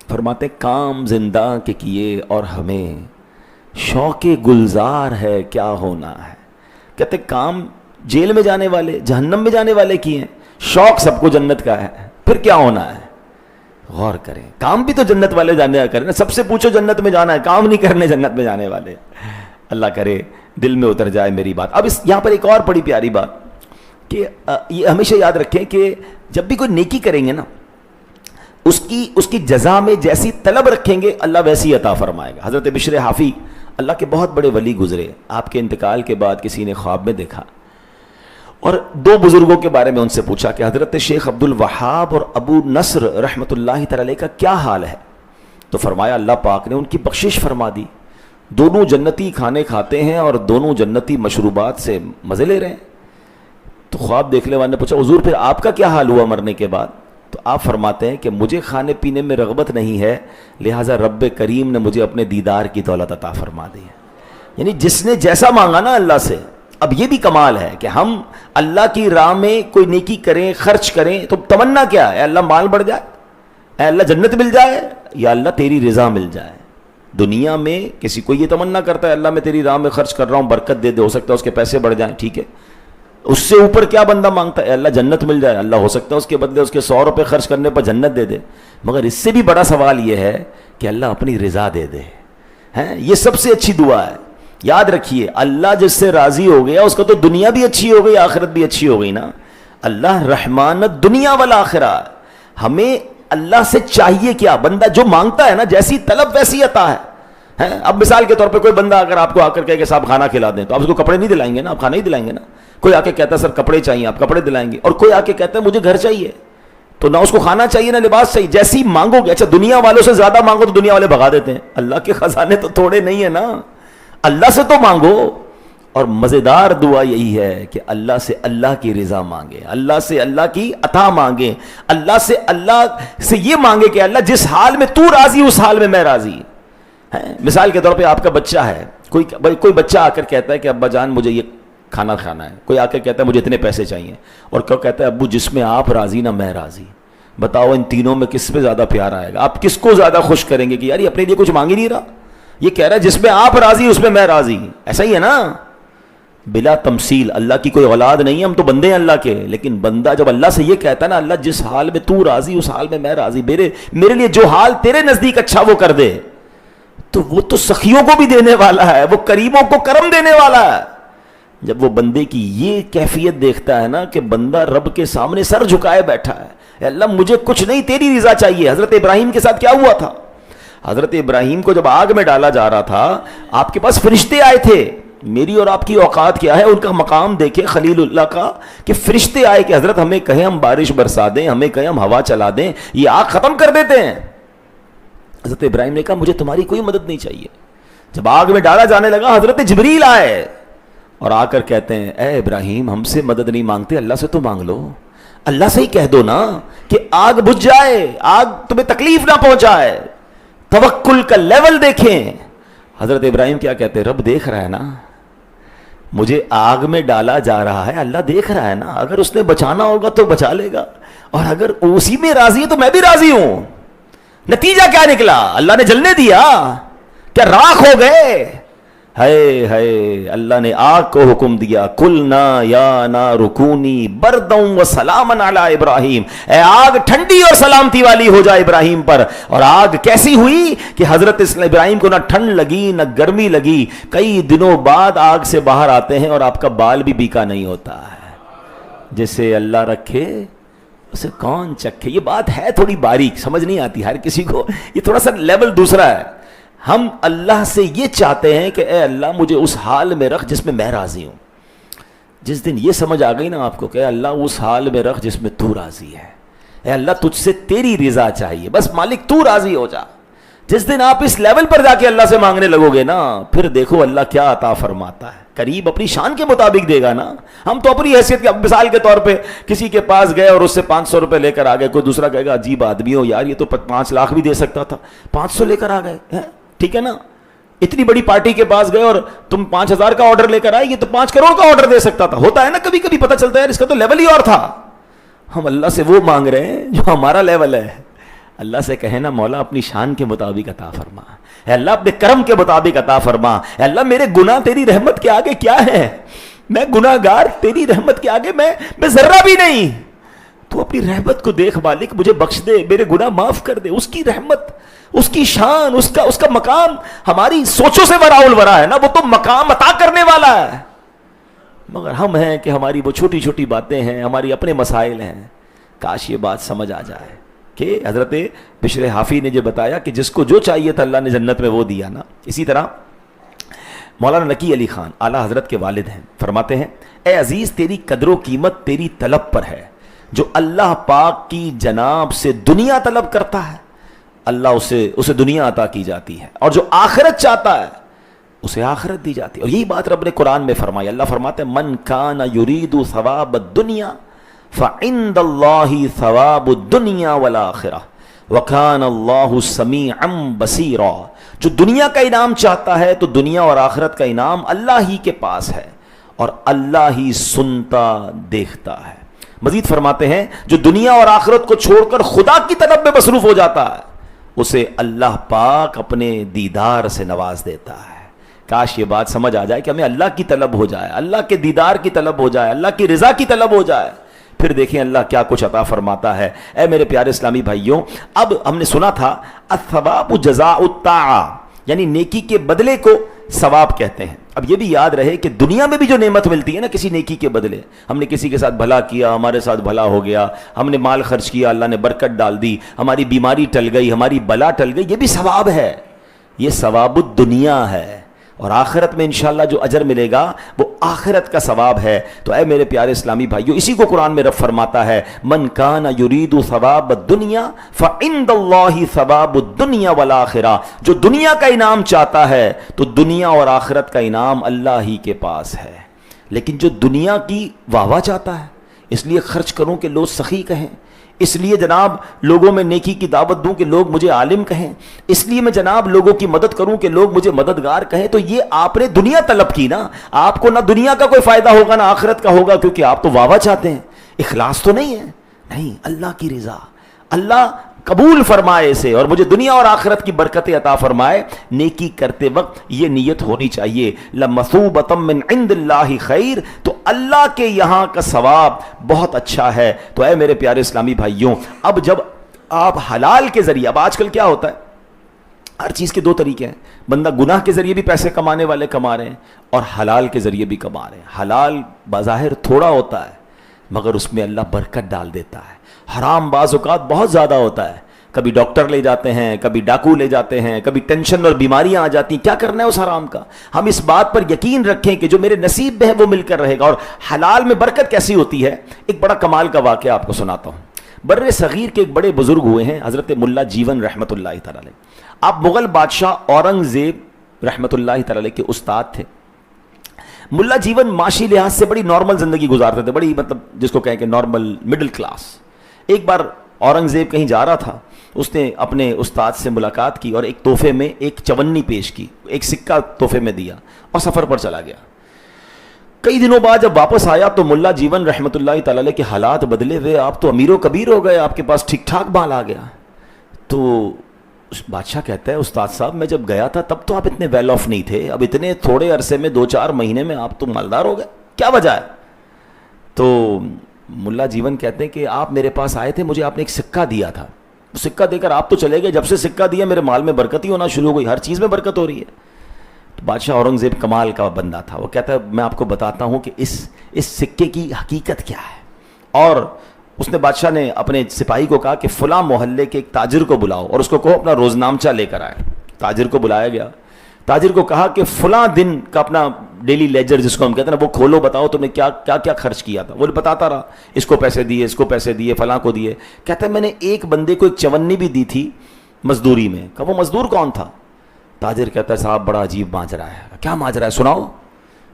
فرماتے کام زندہ کے کیے اور ہمیں شوق گلزار ہے کیا ہونا ہے۔ کہتے کام جیل میں جانے والے، جہنم میں جانے والے کیے ہیں، شوق سب کو جنت کا ہے، پھر کیا ہونا ہے؟ غور کریں، کام بھی تو جنت والے جانے کریں، سب سے پوچھو جنت میں جانا ہے، کام نہیں کرنے جنت میں جانے والے۔ اللہ کرے دل میں اتر جائے میری بات۔ اب یہاں پر ایک اور بڑی پیاری بات کہ یہ ہمیشہ یاد رکھیں کہ جب بھی کوئی نیکی کریں گے نا، اس کی جزا میں جیسی طلب رکھیں گے اللہ ویسی عطا فرمائے گا۔ حضرت بشر حافی اللہ کے بہت بڑے ولی گزرے، آپ کے انتقال کے بعد کسی نے خواب میں دیکھا اور 2 بزرگوں کے بارے میں ان سے پوچھا کہ حضرت شیخ عبد الوہاب اور ابو نصر رحمۃ اللہ تعالی کا کیا حال ہے؟ تو فرمایا اللہ پاک نے ان کی بخشش فرما دی، دونوں جنتی کھانے کھاتے ہیں اور دونوں جنتی مشروبات سے مزے لے رہے ہیں۔ تو خواب دیکھنے والے نے پوچھا حضور پھر آپ کا کیا حال ہوا مرنے کے بعد؟ تو آپ فرماتے ہیں کہ مجھے کھانے پینے میں رغبت نہیں ہے، لہٰذا رب کریم نے مجھے اپنے دیدار کی دولت عطا فرما دی ہے۔ یعنی جس نے جیسا مانگا نا اللہ سے۔ اب یہ بھی کمال ہے کہ ہم اللہ کی راہ میں کوئی نیکی کریں، خرچ کریں، تو تمنا کیا ہے؟ اے اللہ مال بڑھ جائے، اے اللہ جنت مل جائے، یا اللہ تیری رضا مل جائے۔ دنیا میں کسی کو یہ تمنا کرتا ہے اللہ میں تیری راہ میں خرچ کر رہا ہوں، برکت دے دے، ہو سکتا ہے اس کے پیسے بڑھ جائیں، ٹھیک ہے۔ اس سے اوپر کیا بندہ مانگتا ہے؟ اللہ جنت مل جائے، اللہ ہو سکتا ہے اس کے بدلے اس کے 100 روپے خرچ کرنے پر جنت دے دے۔ مگر اس سے بھی بڑا سوال یہ ہے کہ اللہ اپنی رضا دے دے، یہ سب سے اچھی دعا ہے۔ یاد رکھیے اللہ جس سے راضی ہو گیا اس کا تو دنیا بھی اچھی ہو گئی، آخرت بھی اچھی ہو گئی نا۔ اللہ رحمان دنیا والآخرہ۔ ہمیں اللہ سے چاہیے کیا؟ بندہ جو مانگتا ہے نا، جیسی طلب ویسی عطا ہے۔ اب مثال کے طور پہ کوئی بندہ اگر آپ کو آ کر کہے کہ صاحب کھانا کھلا دیں، تو آپ اس کو کپڑے نہیں دلائیں گے نا، آپ کھانا ہی دلائیں گے نا۔ کوئی آ کے کہتا ہے سر کپڑے چاہیے، آپ کپڑے دلائیں گے۔ اور کوئی آ کے کہتا ہے مجھے گھر چاہیے، تو نہ اس کو کھانا چاہیے نہ لباس چاہیے، جیسی مانگو گے۔ اچھا دنیا والوں سے زیادہ مانگو تو دنیا والے بھگا دیتے ہیں، اللہ کے خزانے تو تھوڑے نہیں ہیں نا، اللہ سے تو مانگو۔ اور مزیدار دعا یہی ہے کہ اللہ سے اللہ کی رضا مانگے، اللہ سے اللہ کی عطا مانگے، اللہ سے یہ مانگے کہ اللہ جس حال میں تو راضی اس حال میں راضی۔ مثال کے طور پہ آپ کا بچہ ہے، کوئی بچہ آ کر کہتا ہے کہ ابا جان مجھے یہ کھانا کھانا ہے، کوئی آ کر کہتا ہے مجھے اتنے پیسے چاہیے، اور کوئی کہتا ہے ابو جس میں آپ راضی نہ میں راضی۔ بتاؤ ان تینوں میں کس پہ زیادہ پیار آئے گا؟ آپ کس کو زیادہ خوش کریں گے کہ یار یہ اپنے لیے کچھ مانگ ہی نہیں رہا، یہ کہہ رہا ہے جس میں آپ راضی اس میں میں راضی۔ ایسا ہی ہے نا، بلا تمثیل۔ اللہ کی کوئی اولاد نہیں ہے، ہم تو بندے ہیں اللہ کے، لیکن بندہ جب اللہ سے یہ کہتا ہے نا اللہ جس حال میں تو راضی اس حال میں میں راضی، میرے لیے جو حال تیرے نزدیک اچھا وہ کر دے، تو وہ تو سخیوں کو بھی دینے والا ہے، وہ قریبوں کو کرم دینے والا ہے۔ جب وہ بندے کی یہ کیفیت دیکھتا ہے نا کہ بندہ رب کے سامنے سر جھکائے بیٹھا ہے، اے اللہ مجھے کچھ نہیں تیری رضا چاہیے۔ حضرت ابراہیم کے ساتھ کیا ہوا تھا؟ حضرت ابراہیم کو جب آگ میں ڈالا جا رہا تھا، آپ کے پاس فرشتے آئے تھے، میری اور آپ کی اوقات کیا ہے. ان کا مقام دیکھے خلیل اللہ کا, کہ فرشتے آئے کہ حضرت ہمیں کہیں ہم بارش برسا دیں, ہمیں کہیں ہم ہوا چلا دیں, یہ آگ ختم کر دیتے ہیں. حضرت ابراہیم نے کہا مجھے تمہاری کوئی مدد نہیں چاہیے. جب آگ میں ڈالا جانے لگا حضرت جبریل آئے اور آ کر کہتے ہیں اے ابراہیم ہم سے مدد نہیں مانگتے, اللہ سے تو مانگ لو. اللہ سے ہی کہہ دو نا کہ آگ بجھ جائے, آگ تمہیں تکلیف نہ پہنچائے. توکل کا لیول دیکھیں. حضرت ابراہیم کیا کہتے ہیں, رب دیکھ رہا ہے نا, مجھے آگ میں ڈالا جا رہا ہے, اللہ دیکھ رہا ہے نا, اگر اس نے بچانا ہوگا تو بچا لے گا, اور اگر اسی میں راضی ہے تو میں بھی راضی ہوں. نتیجہ کیا نکلا, اللہ نے جلنے دیا کیا, راکھ ہو گئے. ہے اللہ نے آگ کو حکم دیا, قلنا یا نار کونی بردا وسلاما علی ابراہیم, اے آگ ٹھنڈی اور سلامتی والی ہو جائے ابراہیم پر. اور آگ کیسی ہوئی کہ حضرت ابراہیم کو نہ ٹھنڈ لگی نہ گرمی لگی. کئی دنوں بعد آگ سے باہر آتے ہیں اور آپ کا بال بھی بیکا نہیں ہوتا ہے. جسے اللہ رکھے اسے کون چکھے. یہ بات ہے تھوڑی باریک, سمجھ نہیں آتی ہر کسی کو, یہ تھوڑا سا لیول دوسرا ہے. ہم اللہ سے یہ چاہتے ہیں کہ اے اللہ مجھے اس حال میں رکھ جس میں میں راضی ہوں. جس دن یہ سمجھ آ گئی نا آپ کو کہ اے اللہ اس حال میں رکھ جس میں تو راضی ہے, اے اللہ تجھ سے تیری رضا چاہیے, بس مالک تو راضی ہو جا. جس دن آپ اس لیول پر جا کے اللہ سے مانگنے لگو گے نا, پھر دیکھو اللہ کیا عطا فرماتا ہے. قریب اپنی شان کے مطابق دے گا نا. ہم تو اپنی حیثیت کے, مثال کے طور پہ کسی کے پاس گئے اور اس سے 500 روپے لے کر آ گئے, کوئی دوسرا کہے گا عجیب آدمی ہو یار, یہ تو 5 لاکھ بھی دے سکتا تھا, 500 لے کر آ گئے. ٹھیک ہے نا, اتنی بڑی پارٹی کے پاس گئے اور تم 5000 کا آرڈر لے کر آئے, یہ تو 5 کروڑ کا آرڈر دے سکتا تھا. ہوتا ہے نا کبھی کبھی, پتہ چلتا ہے اس کا تو لیول ہی اور تھا. ہم اللہ سے وہ مانگ رہے ہیں جو ہمارا لیول ہے. اللہ سے کہیں نا مولا اپنی شان کے مطابق عطا فرما, اے اللہ اپنے کرم کے مطابق عطا فرما. اے اللہ میرے گناہ تیری رحمت کے آگے کیا ہے, میں گناہ گار تیری رحمت کے آگے میں ذرہ بھی نہیں. تو اپنی رحمت کو دیکھ مالک, مجھے بخش دے, میرے گناہ معاف کر دے. اس کی رحمت, اس کی شان, اس کا مقام ہماری سوچوں سے وراء الورا ہے نا. وہ تو مقام عطا کرنے والا ہے, مگر ہم ہیں کہ ہماری وہ چھوٹی چھوٹی باتیں ہیں, ہماری اپنے مسائل ہیں. کاش یہ بات سمجھ آ جائے کہ حضرت بشر حافی نے جو بتایا کہ جس کو جو چاہیے تھا اللہ نے جنت میں وہ دیا نا. اسی طرح مولانا نقی علی خان اعلیٰ حضرت کے والد ہیں, فرماتے ہیں اے عزیز تیری قدر و قیمت تیری طلب پر ہے. جو اللہ پاک کی جناب سے دنیا طلب کرتا ہے اللہ اسے دنیا عطا کی جاتی ہے, اور جو آخرت چاہتا ہے اسے آخرت دی جاتی ہے. اور یہی بات رب نے قرآن میں فرمائی. اللہ فرماتے ہیں من کان یرید ثواب الدنیا فعند اللہ ثواب الدنیا والآخرہ وکان اللہ سمیعا بصیرا. جو دنیا کا انعام چاہتا ہے تو دنیا اور آخرت کا انعام اللہ ہی کے پاس ہے, اور اللہ ہی سنتا دیکھتا ہے. مزید فرماتے ہیں جو دنیا اور آخرت کو چھوڑ کر خدا کی طلب میں مصروف ہو جاتا ہے اسے اللہ پاک اپنے دیدار سے نواز دیتا ہے. کاش یہ بات سمجھ آ جائے کہ ہمیں اللہ کی طلب ہو جائے, اللہ کے دیدار کی طلب ہو جائے, اللہ کی رضا کی طلب ہو جائے, پھر دیکھیں اللہ کیا کچھ عطا فرماتا ہے. اے میرے پیارے اسلامی بھائیوں, اب ہم نے سنا تھا الثواب جزاء الطاعہ, یعنی نیکی کے بدلے کو ثواب کہتے ہیں. اب یہ بھی یاد رہے کہ دنیا میں بھی جو نعمت ملتی ہے نا کسی نیکی کے بدلے, ہم نے کسی کے ساتھ بھلا کیا, ہمارے ساتھ بھلا ہو گیا, ہم نے مال خرچ کیا, اللہ نے برکت ڈال دی, ہماری بیماری ٹل گئی, ہماری بلا ٹل گئی, یہ بھی ثواب ہے. یہ ثواب الدنیا ہے, اور آخرت میں انشاءاللہ جو اجر ملے گا وہ آخرت کا ثواب ہے. تو اے میرے پیارے اسلامی بھائیو, اسی کو قرآن میں رب فرماتا ہے من کان یرید ثواب الدنیا فعند اللہ ثواب الدنیا والآخرہ. جو دنیا کا انعام چاہتا ہے تو دنیا اور آخرت کا انعام اللہ ہی کے پاس ہے. لیکن جو دنیا کی واہ واہ چاہتا ہے, اس لیے خرچ کروں کہ لوگ سخی کہیں, اس لیے جناب لوگوں میں نیکی کی دعوت دوں کہ لوگ مجھے عالم کہیں, اس لیے میں جناب لوگوں کی مدد کروں کہ لوگ مجھے مددگار کہیں, تو یہ آپ نے دنیا طلب کی نا. آپ کو نہ دنیا کا کوئی فائدہ ہوگا نہ آخرت کا ہوگا, کیونکہ آپ تو واہ واہ چاہتے ہیں, اخلاص تو نہیں ہے. نہیں, اللہ کی رضا, اللہ قبول فرمائے اسے اور مجھے دنیا اور آخرت کی برکتیں عطا فرمائے. نیکی کرتے وقت یہ نیت ہونی چاہیے لَمَثُوبَةً مِّنْ عِنْدِ اللَّهِ خَيْرٌ, تو اللہ کے یہاں کا ثواب بہت اچھا ہے. تو اے میرے پیارے اسلامی بھائیوں, اب جب آپ حلال کے ذریعے, اب آج کل کیا ہوتا ہے ہر چیز کے 2 طریقے ہیں, بندہ گناہ کے ذریعے بھی پیسے کمانے والے کما رہے ہیں اور حلال کے ذریعے بھی کما رہے ہیں. حلال بظاہر تھوڑا ہوتا ہے مگر اس میں اللہ برکت ڈال دیتا ہے. حرام بعض اوقات بہت زیادہ ہوتا ہے, کبھی ڈاکٹر لے جاتے ہیں, کبھی ڈاکو لے جاتے ہیں, کبھی ٹینشن اور بیماریاں آ جاتی ہیں. کیا کرنا ہے اس حرام کا؟ ہم اس بات پر یقین رکھیں کہ جو میرے نصیب میں ہے وہ مل کر رہے گا. اور حلال میں برکت کیسی ہوتی ہے, ایک بڑا کمال کا واقعہ آپ کو سناتا ہوں. بر صغیر کے ایک بڑے بزرگ ہوئے ہیں, حضرت ملا جیون رحمۃ اللہ تعالی علیہ. آپ مغل بادشاہ اورنگزیب رحمۃ اللہ تعالی علیہ کے استاد تھے. ملا جیون معاشی لحاظ سے بڑی نارمل زندگی گزارتے تھے, بڑی مطلب جس کو کہیں کہ نارمل مڈل کلاس. ایک بار اورنگزیب کہیں جا رہا تھا, اس نے اپنے استاد سے ملاقات کی اور ایک تحفے میں ایک چونی پیش کی, ایک سکہ تحفے میں دیا اور سفر پر چلا گیا. کئی دنوں بعد جب واپس آیا تو ملا جیون رحمۃ اللہ تعالی علیہ کے حالات بدلے ہوئے. آپ تو امیر و کبیر ہو گئے, آپ کے پاس ٹھیک ٹھاک مال آ گیا. تو بادشاہ کہتا ہے, استاد صاحب میں جب گیا تھا تب تو آپ اتنے ویل آف نہیں تھے, اب اتنے تھوڑے عرصے میں 2-4 مہینے میں آپ تو مالدار ہو گئے, کیا وجہ ہے؟ تو ملا جیون کہتے ہیں کہ آپ میرے پاس آئے تھے, مجھے آپ نے ایک سکہ دیا تھا, سکہ دے کر آپ تو چلے گئے. جب سے سکہ دیا میرے مال میں برکت ہی ہونا شروع ہو گئی, ہر چیز میں برکت ہو رہی ہے. تو بادشاہ اورنگزیب کمال کا بندہ تھا, وہ کہتا ہے میں آپ کو بتاتا ہوں کہ اس سکے کی حقیقت کیا ہے. اور اس نے بادشاہ نے اپنے سپاہی کو کہا کہ فلاں محلے کے ایک تاجر کو بلاؤ اور اس کو کہو اپنا روزنامچہ لے کر آئے. تاجر کو بلایا گیا. تاجر کو کہا کہ فلاں دن کا اپنا ڈیلی لیجر جس کو ہم کہتے ہیں نا وہ کھولو, بتاؤ تم نے کیا کیا کیا خرچ کیا تھا. وہ بتاتا رہا, اس کو پیسے دیے, اس کو پیسے دیے, فلاں کو دیے. کہتا ہے میں نے ایک بندے کو ایک چونی بھی دی تھی مزدوری میں. کہا وہ مزدور کون تھا؟ تاجر کہتا ہے صاحب بڑا عجیب ماجرا ہے. کیا ماجرا ہے, سناؤ.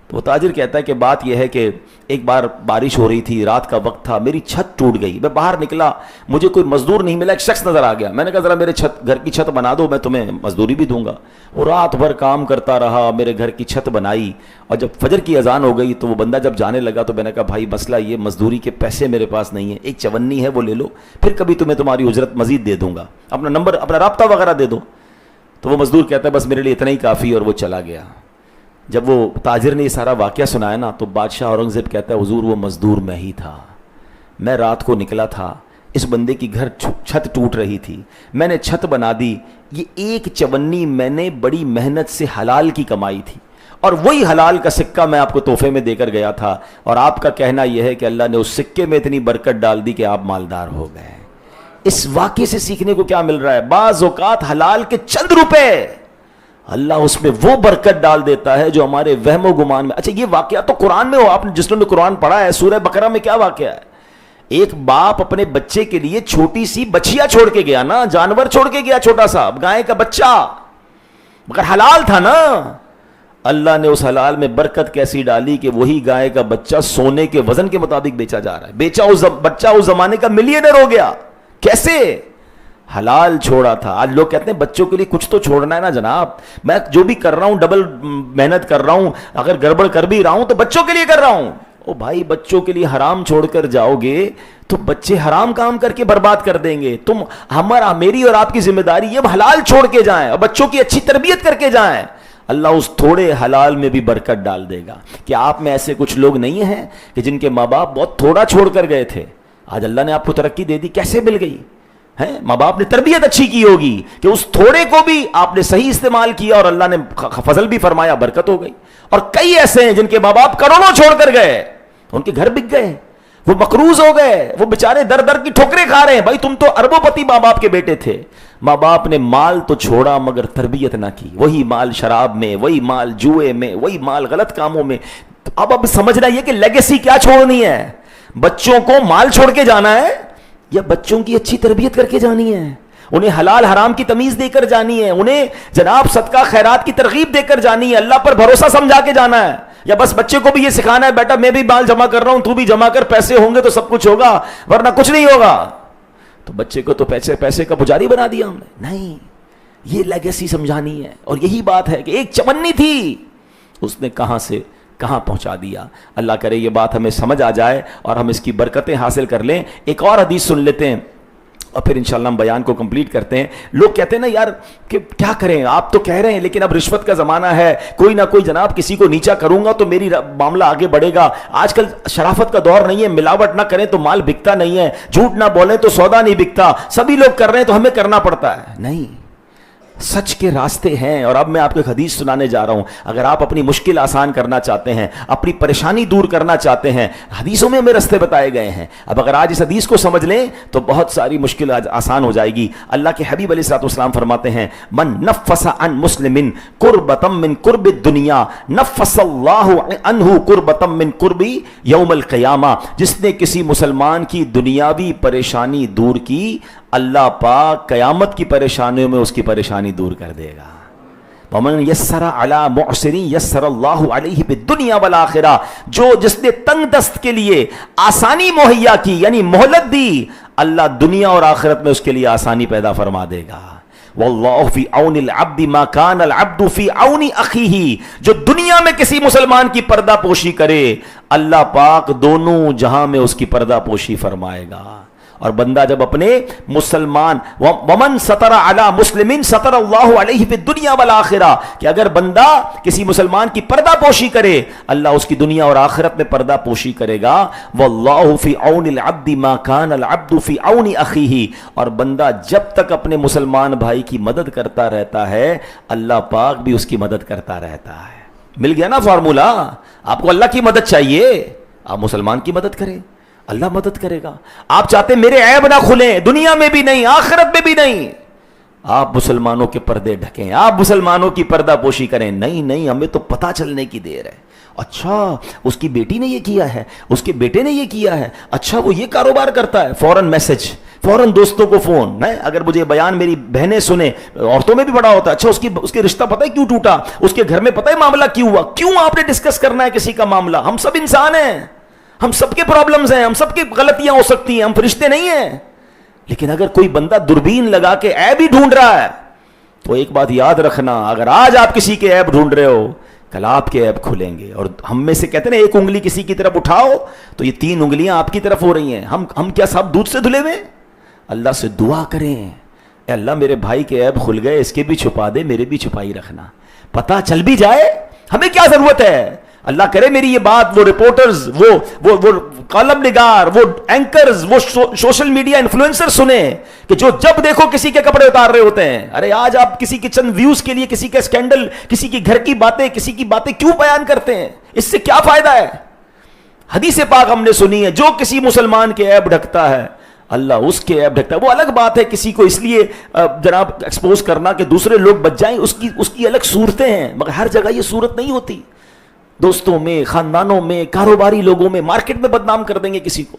تو وہ تاجر کہتا ہے کہ بات یہ ہے کہ ایک بار بارش ہو رہی تھی, رات کا وقت تھا, میری چھت ٹوٹ گئی, میں باہر نکلا, مجھے کوئی مزدور نہیں ملا, ایک شخص نظر آ گیا. میں نے کہا ذرا میرے گھر کی چھت بنا دو, میں تمہیں مزدوری بھی دوں گا. وہ رات بھر کام کرتا رہا, میرے گھر کی چھت بنائی, اور جب فجر کی اذان ہو گئی تو وہ بندہ جب جانے لگا تو میں نے کہا بھائی مسئلہ یہ, مزدوری کے پیسے میرے پاس نہیں ہیں, ایک چونی ہے وہ لے لو, پھر کبھی تمہیں تمہاری اجرت مزید دے دوں گا, اپنا نمبر اپنا رابطہ وغیرہ دے دو. تو وہ مزدور کہتا ہے بس میرے لیے اتنا ہی کافی, اور وہ چلا گیا. جب وہ تاجر نے یہ سارا واقعہ سنایا نا تو بادشاہ اورنگزیب کہتا ہے حضور وہ مزدور میں ہی تھا, میں رات کو نکلا تھا, اس بندے کی گھر چھت ٹوٹ رہی تھی, میں نے چھت بنا دی. یہ ایک چونی میں نے بڑی محنت سے حلال کی کمائی تھی, اور وہی حلال کا سکہ میں آپ کو تحفے میں دے کر گیا تھا, اور آپ کا کہنا یہ ہے کہ اللہ نے اس سکے میں اتنی برکت ڈال دی کہ آپ مالدار ہو گئے. اس واقعے سے سیکھنے کو کیا مل رہا ہے؟ بعض اوقات حلال کے چند روپے اللہ اس میں وہ برکت ڈال دیتا ہے جو ہمارے وہم و گمان میں. اچھا یہ واقعہ تو قرآن میں ہو, آپ نے جس نے قرآن پڑھا ہے سورہ بقرہ میں کیا واقعہ ہے؟ ایک باپ اپنے بچے کے لیے چھوٹی سی بچیا چھوڑ کے گیا نا, جانور چھوڑ کے گیا, چھوٹا سا گائے کا بچہ, مگر حلال تھا نا. اللہ نے اس حلال میں برکت کیسی ڈالی کہ وہی گائے کا بچہ سونے کے وزن کے مطابق بیچا جا رہا ہے. بیچا اس بچہ اس زمانے کا ملینئر ہو گیا. کیسے؟ حلال چھوڑا تھا. آج لوگ کہتے ہیں بچوں کے لیے کچھ تو چھوڑنا ہے نا جناب, میں جو بھی کر رہا ہوں ڈبل محنت کر رہا ہوں, اگر گڑبڑ کر بھی رہا ہوں تو بچوں کے لیے کر رہا ہوں. او بھائی بچوں کے لیے حرام چھوڑ کر جاؤ گے تو بچے حرام کام کر کے برباد کر دیں گے. تم ہمارا میری اور آپ کی ذمہ داری یہ حلال چھوڑ کے جائیں اور بچوں کی اچھی تربیت کر کے جائیں, اللہ اس تھوڑے حلال میں بھی برکت ڈال دے گا. کہ آپ میں ایسے کچھ لوگ نہیں ہیں کہ جن کے ماں باپ بہت تھوڑا چھوڑ کر گئے تھے, آج اللہ نے آپ کو ترقی دے دی, کیسے مل گئی ہے؟ ماں باپ نے تربیت اچھی کی ہوگی کہ اس تھوڑے کو بھی آپ نے صحیح استعمال کیا اور اللہ نے فضل بھی فرمایا, برکت ہو گئی. اور کئی ایسے ہیں جن کے ماں باپ کروڑوں چھوڑ کر گئے, ان کے گھر بک گئے, وہ مقروض ہو گئے, وہ بیچارے در در کی ٹھوکریں کھا رہے ہیں. بھائی تم تو اربوں پتی ماں باپ کے بیٹے تھے, ماں باپ نے مال تو چھوڑا مگر تربیت نہ کی. وہی مال شراب میں, وہی مال جوئے میں, وہی مال غلط کاموں میں. اب سمجھنا یہ کہ لیگیسی کیا چھوڑنی ہے, بچوں کو مال چھوڑ کے جانا ہے یا بچوں کی اچھی تربیت کر کے جانی ہے, انہیں حلال حرام کی تمیز دے کر جانی ہے, انہیں جناب صدقہ خیرات کی ترغیب دے کر جانی ہے, اللہ پر بھروسہ سمجھا کے جانا ہے, یا بس بچے کو بھی یہ سکھانا ہے بیٹا میں بھی مال جمع کر رہا ہوں, تو بھی جمع کر, پیسے ہوں گے تو سب کچھ ہوگا ورنہ کچھ نہیں ہوگا. تو بچے کو تو پیسے کا پجاری بنا دیا ہم نے. نہیں, یہ لیگیسی سمجھانی ہے. اور یہی بات ہے کہ ایک چونی تھی, اس نے کہاں سے کہاں پہنچا دیا. اللہ کرے یہ بات ہمیں سمجھ آ جائے اور ہم اس کی برکتیں حاصل کر لیں. ایک اور حدیث سن لیتے ہیں اور پھر انشاءاللہ ہم بیان کو کمپلیٹ کرتے ہیں. لوگ کہتے ہیں نا یار کہ کیا کریں, آپ تو کہہ رہے ہیں لیکن اب رشوت کا زمانہ ہے, کوئی نہ کوئی جناب کسی کو نیچا کروں گا تو میری معاملہ آگے بڑھے گا. آج کل شرافت کا دور نہیں ہے, ملاوٹ نہ کریں تو مال بکتا نہیں ہے, جھوٹ نہ بولیں تو سودا نہیں بکتا, سبھی لوگ کر رہے ہیں تو ہمیں کرنا پڑتا ہے. نہیں, سچ کے راستے ہیں. اور اب میں آپ کو ایک حدیث سنانے جا رہا ہوں. اگر آپ اپنی مشکل آسان کرنا چاہتے ہیں, اپنی پریشانی دور کرنا چاہتے ہیں, حدیثوں میں ہمیں راستے بتائے گئے ہیں. اب اگر آج اس حدیث کو سمجھ لیں تو بہت ساری مشکل آسان ہو جائے گی. اللہ کے حبیب علیہ الصلوۃ والسلام فرماتے ہیں, من نفس عن مسلم کربۃ من کرب الدنیا نفس اللہ عنہ کربۃ من کرب یوم القیامہ. جس نے کسی مسلمان کی دنیاوی پریشانی دور کی, اللہ پاک قیامت کی پریشانیوں میں اس کی پریشانی دور کر دے گا. ومن یسر علی معسر یسر اللہ علیہ بالدنیا والآخرہ. جس نے تنگ دست کے لیے آسانی مہیا کی یعنی مہلت دی, اللہ دنیا اور آخرت میں اس کے لیے آسانی پیدا فرما دے گا. واللہ فی عون العبد ما کان العبد فی عون اخیہ. جو دنیا میں کسی مسلمان کی پردہ پوشی کرے, اللہ پاک دونوں جہاں میں اس کی پردہ پوشی فرمائے گا. اور بندہ جب اپنے مسلمان ومن ستر علی مسلم ستر اللہ علیہ فی الدنیا والآخرہ, کہ اگر بندہ کسی مسلمان کی پردہ پوشی کرے, اللہ اس کی دنیا اور آخرت میں پردہ پوشی کرے گا. واللہ فی عون العبد ما کان العبد فی عون اخیہ. اور بندہ جب تک اپنے مسلمان بھائی کی مدد کرتا رہتا ہے, اللہ پاک بھی اس کی مدد کرتا رہتا ہے. مل گیا نا فارمولا. آپ کو اللہ کی مدد چاہیے, آپ مسلمان کی مدد کریں, اللہ مدد کرے گا. آپ چاہتے میرے عیب نہ کھلیں, دنیا میں بھی نہیں آخرت میں بھی نہیں, آپ مسلمانوں کے پردے ڈھکیں, آپ مسلمانوں کی پردہ پوشی کریں. نہیں, ہمیں تو پتہ چلنے کی دیر ہے. اچھا اس کی بیٹی نے یہ کیا ہے, اس کے بیٹے نے یہ کیا ہے, اچھا وہ یہ کاروبار کرتا ہے, فوراً میسج, فوراً دوستوں کو فون. اگر مجھے بیان میری بہنیں سنیں, عورتوں میں بھی بڑا ہوتا ہے, اچھا اس کے رشتہ پتہ ہے کیوں ٹوٹا, اس کے گھر میں پتہ ہے معاملہ کیوں ہوا. کیوں آپ نے ڈسکس کرنا ہے کسی کا معاملہ؟ ہم سب انسان ہیں, ہم سب کے پرابلمز ہیں, ہم سب کی غلطیاں ہو سکتی ہیں, ہم فرشتے نہیں ہیں. لیکن اگر کوئی بندہ دوربین لگا کے عیب ہی ڈھونڈ رہا ہے, تو ایک بات یاد رکھنا, اگر آج آپ کسی کے عیب ڈھونڈ رہے ہو, کل آپ کے عیب کھلیں گے. اور ہم میں سے کہتے ہیں نا, ایک انگلی کسی کی طرف اٹھاؤ تو یہ 3 انگلیاں آپ کی طرف ہو رہی ہیں. ہم کیا سب دودھ سے دھلے ہوئے؟ اللہ سے دعا کریں, اے اللہ میرے بھائی کے عیب کھل گئے, اس کے بھی چھپا دے, میرے بھی چھپائی رکھنا. پتہ چل بھی جائے, ہمیں کیا ضرورت ہے, اللہ کرے میری یہ بات وہ رپورٹرز, وہ کالم نگار, وہ اینکرز, وہ سوشل میڈیا انفلوئنسر سنیں کہ جو جب دیکھو کسی کے کپڑے اتار رہے ہوتے ہیں. ارے آج آپ کسی کے چند ویوز کے لیے کسی کا اسکینڈل, کسی کی گھر کی باتیں, کسی کی باتیں کیوں بیان کرتے ہیں؟ اس سے کیا فائدہ ہے؟ حدیث پاک ہم نے سنی ہے, جو کسی مسلمان کے عیب ڈھکتا ہے اللہ اس کے عیب ڈھکتا ہے. وہ الگ بات ہے کسی کو اس لیے جناب ایکسپوز کرنا کہ دوسرے لوگ بچ جائیں, اس کی الگ صورتیں ہیں, مگر ہر جگہ یہ صورت نہیں ہوتی. دوستوں میں, خاندانوں میں, کاروباری لوگوں میں, مارکیٹ میں بدنام کر دیں گے کسی کو.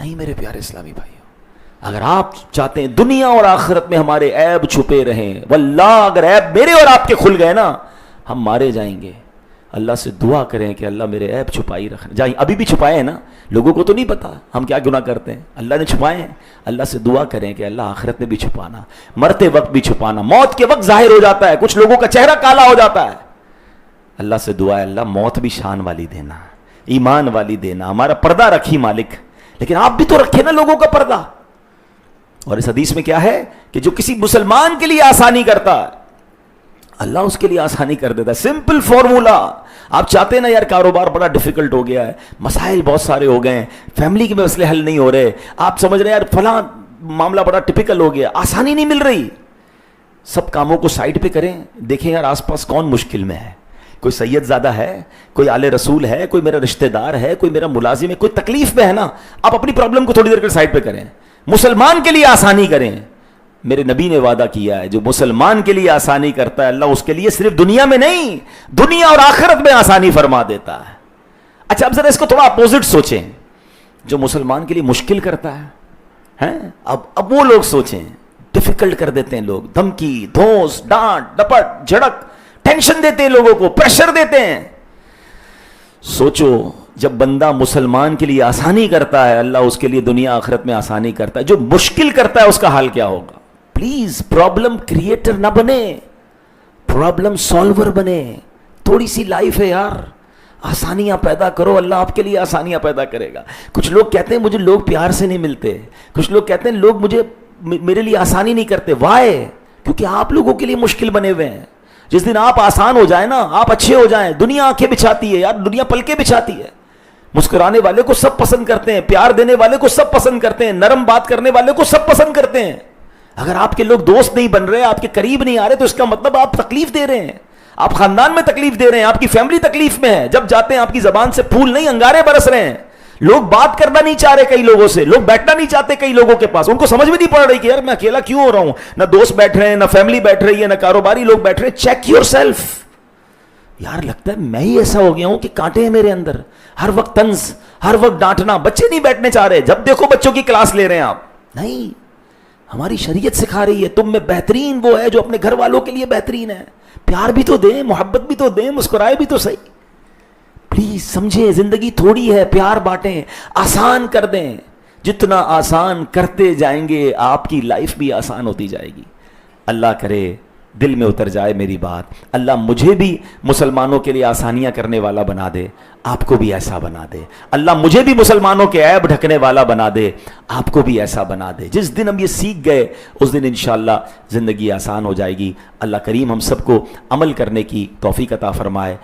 نہیں میرے پیارے اسلامی بھائیوں, اگر آپ چاہتے ہیں دنیا اور آخرت میں ہمارے عیب چھپے رہیں, واللہ اگر عیب میرے اور آپ کے کھل گئے نا, ہم مارے جائیں گے. اللہ سے دعا کریں کہ اللہ میرے عیب چھپائی رکھنا. جائیں, ابھی بھی چھپائے ہیں نا, لوگوں کو تو نہیں پتا ہم کیا گناہ کرتے ہیں, اللہ نے چھپائے ہیں. اللہ سے دعا کریں کہ اللہ آخرت میں بھی چھپانا, مرتے وقت بھی چھپانا. موت کے وقت ظاہر ہو جاتا ہے, کچھ لوگوں کا چہرہ کالا ہو جاتا ہے. اللہ سے دعا ہے, اللہ موت بھی شان والی دینا, ایمان والی دینا. ہمارا پردہ رکھی مالک, لیکن آپ بھی تو رکھے نا لوگوں کا پردہ. اور اس حدیث میں کیا ہے کہ جو کسی مسلمان کے لیے آسانی کرتا ہے, اللہ اس کے لیے آسانی کر دیتا ہے. Simple formula. آپ چاہتے ہیں نا یار کاروبار بڑا ڈیفیکلٹ ہو گیا ہے, مسائل بہت سارے ہو گئے ہیں, فیملی کے مسئلے حل نہیں ہو رہے, آپ سمجھ رہے ہیں یار فلاں معاملہ بڑا ٹپیکل ہو گیا, آسانی نہیں مل رہی. سب کاموں کو سائڈ پہ کریں, دیکھیں یار آس پاس کون مشکل میں ہے. کوئی سید زادہ ہے, کوئی آل رسول ہے, کوئی میرا رشتہ دار ہے, کوئی میرا ملازم ہے, کوئی تکلیف میں ہے نا, آپ اپنی پرابلم کو تھوڑی دیر کے سائڈ پہ کریں, مسلمان کے لیے آسانی کریں. میرے نبی نے وعدہ کیا ہے, جو مسلمان کے لیے آسانی کرتا ہے اللہ اس کے لیے صرف دنیا میں نہیں, دنیا اور آخرت میں آسانی فرما دیتا ہے. اچھا اب ذرا اس کو تھوڑا اپوزٹ سوچیں, جو مسلمان کے لیے مشکل کرتا ہے, اب وہ لوگ سوچیں, ڈیفیکلٹ کر دیتے ہیں لوگ, دھمکی, دھوس, ڈانٹ ڈپٹ, جھڑک, ٹینشن دیتے ہیں لوگوں کو, پریشر دیتے ہیں. سوچو جب بندہ مسلمان کے لیے آسانی کرتا ہے اللہ اس کے لیے دنیا آخرت میں آسانی کرتا ہے. جو مشکل کرتا ہے اس کا حال کیا ہوگا؟ پلیز پرابلم کریٹر نہ بنے, پرابلم سالور بنے. تھوڑی سی لائف ہے یار, آسانیاں پیدا کرو, اللہ آپ کے لیے آسانیاں پیدا کرے گا. کچھ لوگ کہتے ہیں مجھے لوگ پیار سے نہیں ملتے, کچھ لوگ کہتے ہیں لوگ میرے لیے آسانی نہیں کرتے. وائے؟ کیونکہ آپ لوگوں کے لیے مشکل بنے ہوئے ہیں. جس دن آپ آسان ہو جائیں نا, آپ اچھے ہو جائیں, دنیا آنکھیں بچھاتی ہے یار, دنیا پلکیں بچھاتی ہے. مسکرانے والے کو سب پسند کرتے ہیں, پیار دینے والے کو سب پسند کرتے ہیں, نرم بات کرنے والے کو سب پسند کرتے ہیں. اگر آپ کے لوگ دوست نہیں بن رہے, آپ کے قریب نہیں آ رہے, تو اس کا مطلب آپ تکلیف دے رہے ہیں, آپ خاندان میں تکلیف دے رہے ہیں, آپ کی فیملی تکلیف میں ہے. جب جاتے ہیں آپ کی زبان سے پھول نہیں انگارے برس رہے ہیں. لوگ بات کرنا نہیں چاہ رہے کئی لوگوں سے, لوگ بیٹھنا نہیں چاہتے کئی لوگوں کے پاس. ان کو سمجھ میں نہیں پڑ رہی کہ یار میں اکیلا کیوں ہو رہا ہوں, نہ دوست بیٹھ رہے ہیں, نہ فیملی بیٹھ رہی ہے, نہ کاروباری لوگ بیٹھ رہے ہیں. Check your self. یار لگتا ہے میں ہی ایسا ہو گیا ہوں کہ کانٹے ہیں میرے اندر, ہر وقت طنز, ہر وقت ڈانٹنا. بچے نہیں بیٹھنے چاہ رہے, جب دیکھو بچوں کی کلاس لے رہے ہیں آپ. نہیں, ہماری شریعت سکھا رہی ہے تم میں بہترین وہ ہے جو اپنے گھر والوں کے لیے بہترین ہے. پیار بھی تو دیں, محبت بھی تو دیں, مسکرائے بھی تو صحیح. پلیز سمجھیں, زندگی تھوڑی ہے, پیار بانٹیں, آسان کر دیں. جتنا آسان کرتے جائیں گے آپ کی لائف بھی آسان ہوتی جائے گی. اللہ کرے دل میں اتر جائے میری بات. اللہ مجھے بھی مسلمانوں کے لیے آسانیاں کرنے والا بنا دے, آپ کو بھی ایسا بنا دے. اللہ مجھے بھی مسلمانوں کے عیب ڈھکنے والا بنا دے, آپ کو بھی ایسا بنا دے. جس دن ہم یہ سیکھ گئے اس دن انشاءاللہ زندگی آسان ہو جائے گی. اللہ کریم ہم سب کو عمل کرنے کی توفیق عطا فرمائے.